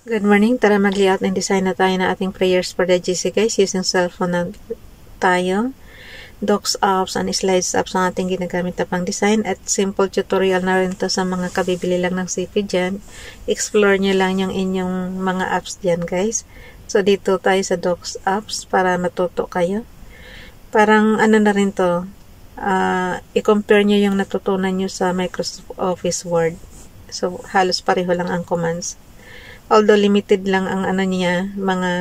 Good morning. Tara mag-layout and design na tayo na ating prayers for the GC guys. Using cellphone na tayo. Docs apps and slides apps ang ating ginagamit na pang design. At simple tutorial na rin to sa mga kabibili lang ng CP dyan. Explore nyo lang yung inyong mga apps dyan guys. So dito tayo sa Docs apps para matuto kayo. Parang ano na rin to. I-compare nyo yung natutunan nyo sa Microsoft Office Word. So halos pareho lang ang commands. Although limited lang ang ano niya, mga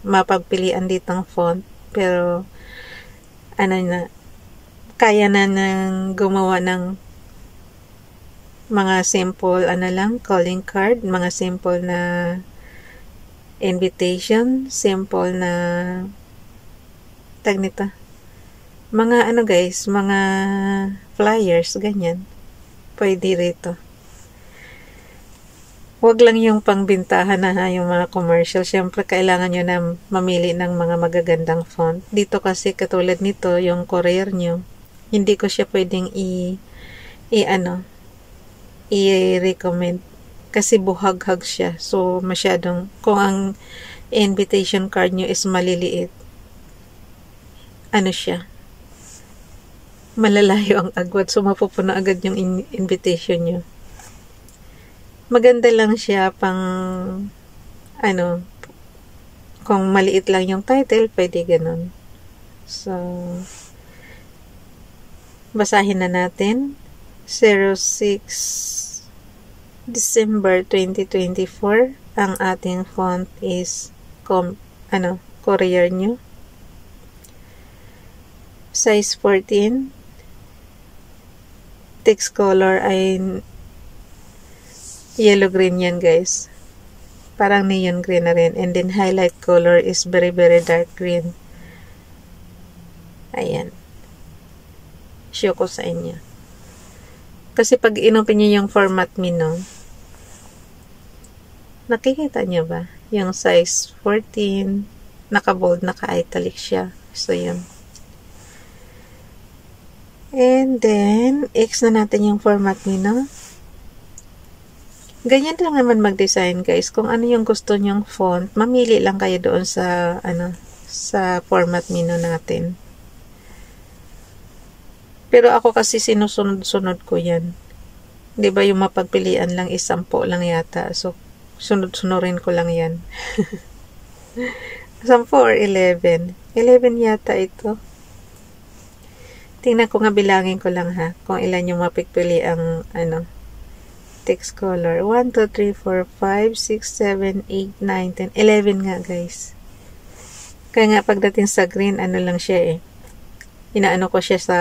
mapagpilian ditong font, pero ano na, kaya na nang gumawa ng mga simple ano lang, calling card, mga simple na invitation, simple na tag nito. Mga ano guys, mga flyers, ganyan. Pwede rito. Huwag lang yung pangbintahan na yung mga commercial. Siyempre, kailangan nyo na mamili ng mga magagandang font. Dito kasi katulad nito, yung courier nyo, hindi ko siya pwedeng i-recommend. Kasi buhaghag siya. So, masyadong, kung ang invitation card nyo is maliliit, ano siya, malalayo ang agwat. So, mapupuno agad yung invitation nyo. Maganda lang siya pang ano, kung maliit lang yung title, pwede ganun. So, basahin na natin. 06 December 2024. Ang ating font is courier nyo. Size 14. Text color ay yellow-green yan guys. Parang neon green na rin. And then highlight color is very dark green. Ayan. Show ko sa inyo. Kasi pag inopen nyo yung format menu, nakikita nyo ba? Yung size 14, naka-bold, naka-italic siya. So yun. And then, X na natin yung format menu. Ganyan lang naman mag-design guys. Kung ano yung gusto nyong font, mamili lang kayo doon sa sa format menu natin. Pero ako kasi sinusunod-sunod ko 'yan. 'Di ba yung mapagpilian lang is 10 lang yata. So sunod-sunurin ko lang 'yan. 10 or 11. 11 yata ito. Tingnan ko nga, bilangin ko lang ha, kung ilan yung mapagpili ang text color. 1, 2, 3, 4, 5, 6, 7, 8, 9, 10, 11 nga guys. Kaya nga pagdating sa green, ano lang siya inaano ko siya sa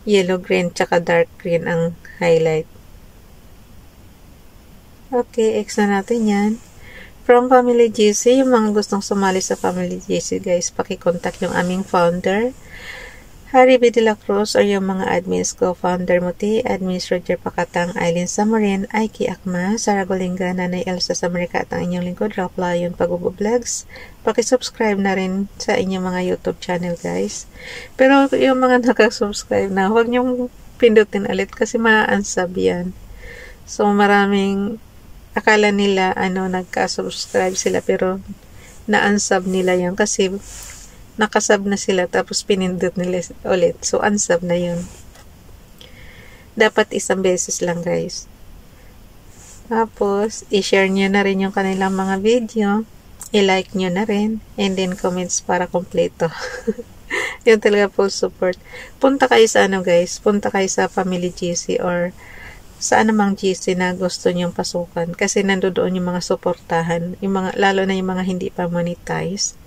yellow green tsaka dark green ang highlight. Okay, X na natin yan. From Family GC, yung mga gustong sumali sa Family GC guys, pakicontact yung aming founder, Harry B. De La Cruz, or yung mga admins ko, Founder Muti, Admins Roger Pakatang, Aileen Samarin, Aiki Akma, Sara Golinga, Nanay Elsa Samarika, at ang inyong lingkod, Ralph Lion, Pag-Vlogs. Pakisubscribe na rin sa inyong mga YouTube channel, guys. Pero yung mga nakasubscribe na, huwag niyong pindutin ulit kasi ma-unsub yan. So, maraming akala nila, nagka-subscribe sila, pero na-unsub nila yan kasi nakasub na sila tapos pinindot nila ulit. So, unsub na yun. Dapat isang beses lang guys. Tapos, i-share nyo na rin yung kanilang mga video. I-like nyo na rin. And then, comments para kompleto. Yun talaga full support. Punta kayo sa guys. Punta kayo sa Family GC or sa anumang GC na gusto nyong pasukan. Kasi nandoon yung mga suportahan. Lalo na yung mga hindi pa monetize.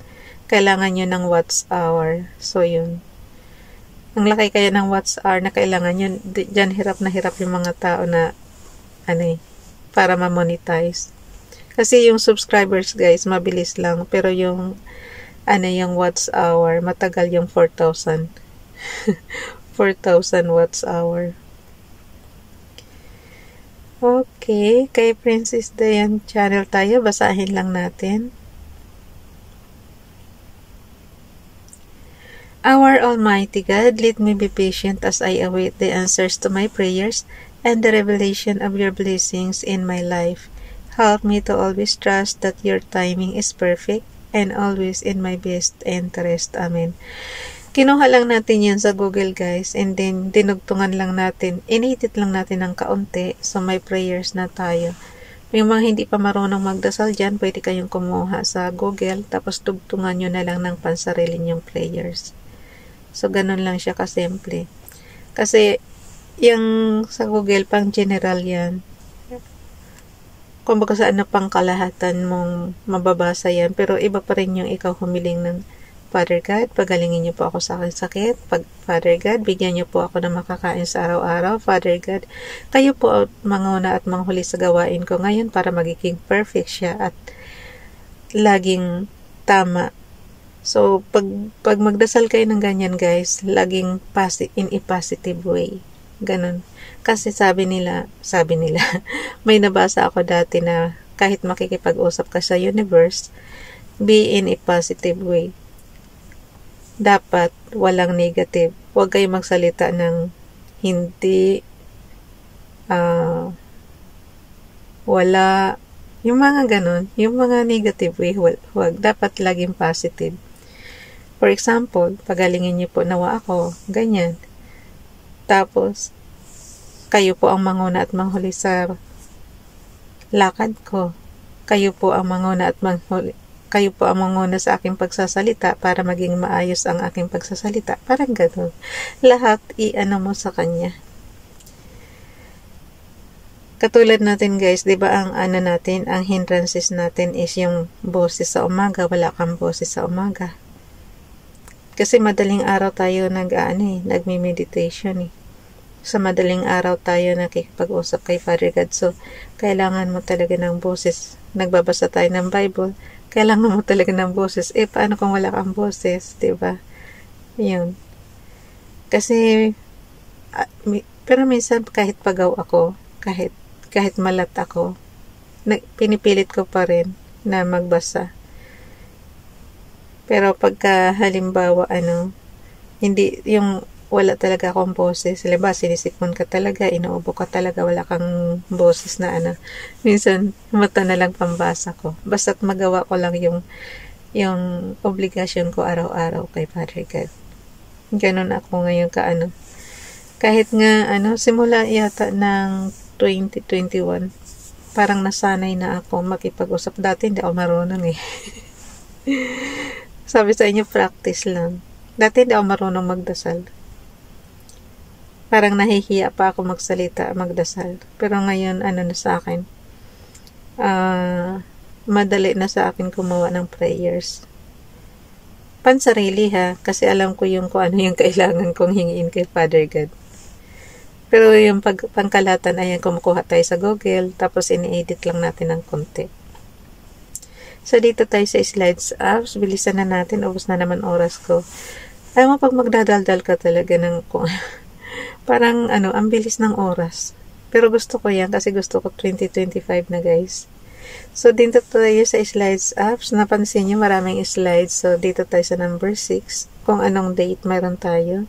Kailangan nyo ng watch hour. So, yun. Ang laki kaya ng watch hour na kailangan nyo. Diyan hirap na hirap yung mga tao na para ma-monetize. Kasi yung subscribers guys, mabilis lang. Pero yung yung watch hour, matagal yung 4,000. 4,000 watch hour. Okay. Kay Princess Dayan channel tayo. Basahin lang natin. Our Almighty God, let me be patient as I await the answers to my prayers and the revelation of your blessings in my life. Help me to always trust that your timing is perfect and always in my best interest. Amen. Kinuha lang natin yan sa Google, guys, and then dinugtungan lang natin, inedit lang natin ng kaunti, so may prayers na tayo. Yung mga hindi pa marunong magdasal dyan, pwede kayong kumuha sa Google, tapos tugtungan nyo na lang ng pansarili nyong prayers. So, ganun lang siya kasimple. Kasi, yung sa Google, pang general yan. Kumbaga sa ano pang kalahatan mong mababasa yan, pero iba pa rin yung ikaw humiling ng Father God, pagalingin niyo po ako sa aking sakit. Father God, bigyan niyo po ako ng makakain sa araw-araw. Father God, kayo po manguna at manghuli sa gawain ko ngayon para magiging perfect siya at laging tama. So, pag magdasal kayo ng ganyan, guys, laging in a positive way. Ganun. Kasi sabi nila, may nabasa ako dati na kahit makikipag-usap ka sa universe, be in a positive way. Dapat walang negative. Huwag kayo magsalita ng hindi, wala, yung mga ganun, yung mga negative way, huwag. Dapat laging positive. For example, pagalingin niyo po nawa ako, ganyan. Tapos, kayo po ang manguna at manghuli sa lakad ko. Kayo po ang manguna sa aking pagsasalita para maging maayos ang aking pagsasalita. Parang gano'n. Lahat i-ano mo sa kanya. Katulad natin, guys, di ba ang ang hindrances natin is yung boses sa umaga. Wala kang boses sa umaga. Kasi madaling araw tayo nagme-meditation Sa madaling araw tayo nakikipag-usap kay Father God. So, kailangan mo talaga ng boses. Nagbabasa tayo ng Bible. Kailangan mo talaga ng boses. Paano kung wala kang boses? Diba? Yun. Kasi, pero minsan kahit pagaw ako, kahit malat ako, pinipilit ko pa rin na magbasa. Pero pagka halimbawa, hindi, yung wala talaga akong boses. Halimbawa, sinisipon ka talaga, inuubo ka talaga, wala kang boses na minsan, mata na lang pambasa ko. Basta't magawa ko lang yung obligasyon ko araw-araw kay Father God. Ganun ako ngayon kahit nga, simula yata ng 2021, parang nasanay na ako makipag-usap. Dati hindi ako marunong Sabi sa inyo, practice lang. Dati hindi ako marunong magdasal. Parang nahihiya pa ako magdasal. Pero ngayon, na sa akin, madali na sa akin gumawa ng prayers. Pansarili kasi alam ko kung ano yung kailangan kong hingiin kay Father God. Pero yung pangkalatan, ayan, kumukuha tayo sa Google, tapos ini-edit lang natin ng konti. So, dito tayo sa slides apps. Bilisan na natin. Ubus na naman oras ko. Ayaw mo pag magdadaldal ka talaga ng parang ang bilis ng oras. Pero gusto ko yan kasi gusto ko 2025 na, guys. So, dito tayo sa slides apps. Napansin nyo maraming slides. So, dito tayo sa number 6. Kung anong date meron tayo.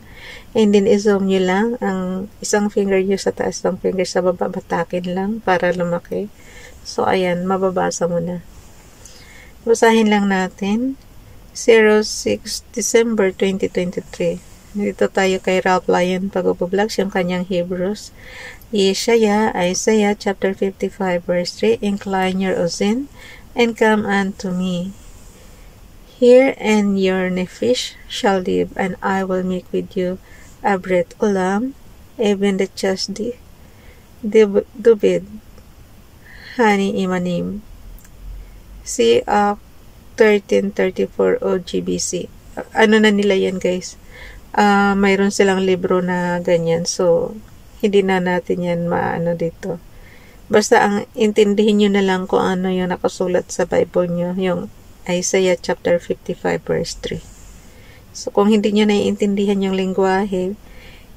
And then, i-zoom nyo lang. Ang isang finger nyo sa taas, isang finger sa baba, batakin lang para lumaki. So, ayan, mababasa mo na. Basahin lang natin. 06 December 2023. Dito tayo kay Ralph Lyon Pag-Vlogs, yung kanyang Hebrews. Isaiah chapter 55 verse 3. Incline your ozen and come unto me. Here and your nephesh shall live, and I will make with you a breath ulam, even the chasdi, dubid, hani imanim. See 1334 OGBC. Ano na nila yan, guys? Mayroon silang libro na ganyan. So, hindi na natin yan dito. Basta ang intindihin nyo na lang kung ano yung nakasulat sa Bible nyo. Yung Isaiah chapter 55 verse 3. So, kung hindi nyo naiintindihan yung lingwahe,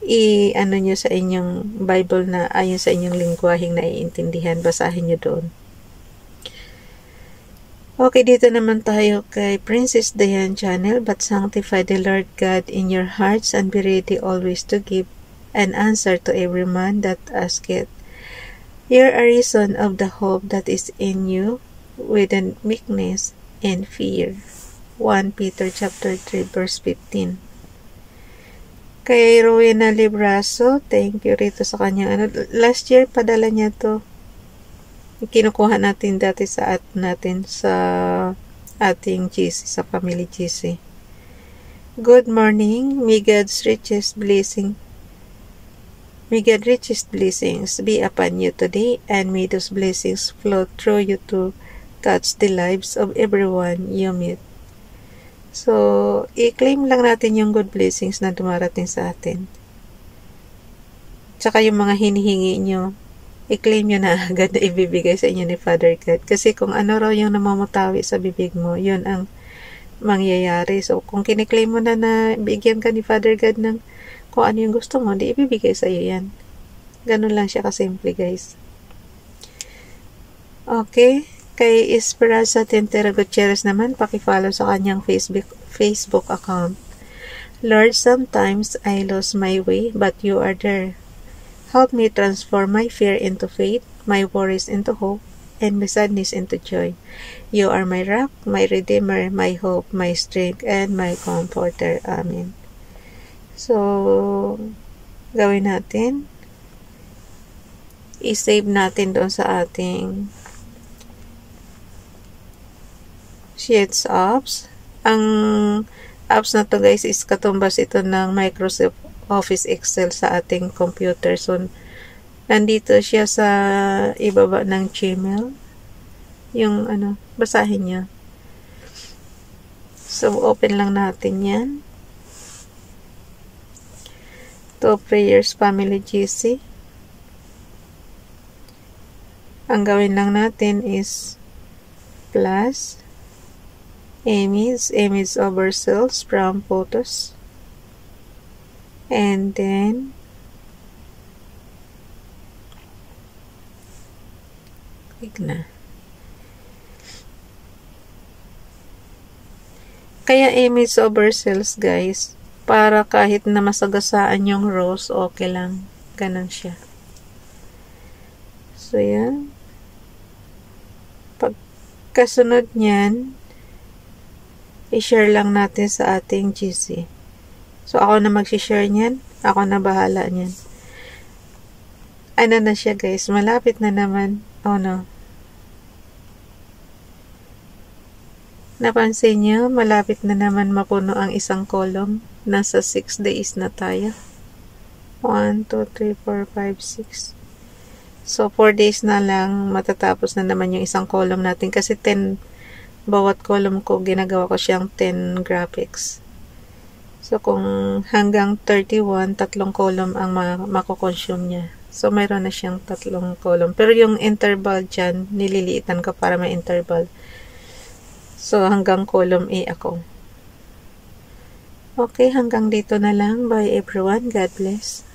nyo sa inyong Bible na ayon sa inyong lingwaheng naiintindihan, basahin nyo doon. Okay, dito naman tayo kay Princess Diane Channel. But sanctify the Lord God in your hearts, and be ready always to give an answer to every man that asketh. You're a reason of the hope that is in you with meekness and fear. 1 Peter chapter 3 verse 15. Kay Rowena Libraso, thank you rito sa kanya. Last year padala niya to. Kinukuha natin dati sa ating GC, sa family GC. Good morning. May God's richest blessings be upon you today, and may those blessings flow through you to touch the lives of everyone you meet. So, i-claim lang natin yung good blessings na dumarating sa atin. Tsaka yung mga hinihingi nyo, i-claim nyo na agad na ibibigay sa inyo ni Father God. Kasi kung ano raw yung namamutawi sa bibig mo, yun ang mangyayari. So, kung kiniklaim mo na bigyan ka ni Father God ng kung ano yung gusto mo, di ibibigay sa iyo yan. Ganun lang siya kasimple, guys. Okay. Kay Esperanza Tintero Gutierrez naman, pakifollow sa kanyang Facebook account. Lord, sometimes I lose my way, but you are there. Help me transform my fear into faith, my worries into hope, and my sadness into joy. You are my rock, my redeemer, my hope, my strength, and my comforter. Amen. So, gawin natin. I-save natin doon sa ating Sheets apps. Ang apps na to, guys, is katumbas ito ng Microsoft Office Excel sa ating computer. So, nandito siya sa ibaba ng Gmail. Yung basahin niyo. So, open lang natin yan. To Prayers Family GC. Ang gawin lang natin is plus image of ourselves from photos, and then click na. Kaya image of ourselves, guys, para kahit na masagasaan yung rows, okay lang. Ganun siya. So, yan. Pagkasunod niyan, i-share lang natin sa ating GC. So, ako na mag-share niyan. Ako na bahala niyan. Ano na siya, guys? Malapit na naman. Oh, no. Napansin niyo, malapit na naman mapuno ang isang column. Nasa 6 days na tayo. 1, 2, 3, 4, 5, 6. So, 4 days na lang matatapos na naman yung isang column natin. Kasi 10 bawat column ko, ginagawa ko siyang 10 graphics. So, kung hanggang 31, 3 column ang mako-consume niya. So, mayroon na siyang 3 column. Pero yung interval dyan, nililiitan ko para may interval. So, hanggang column A ako. Okay, hanggang dito na lang. Bye everyone. God bless.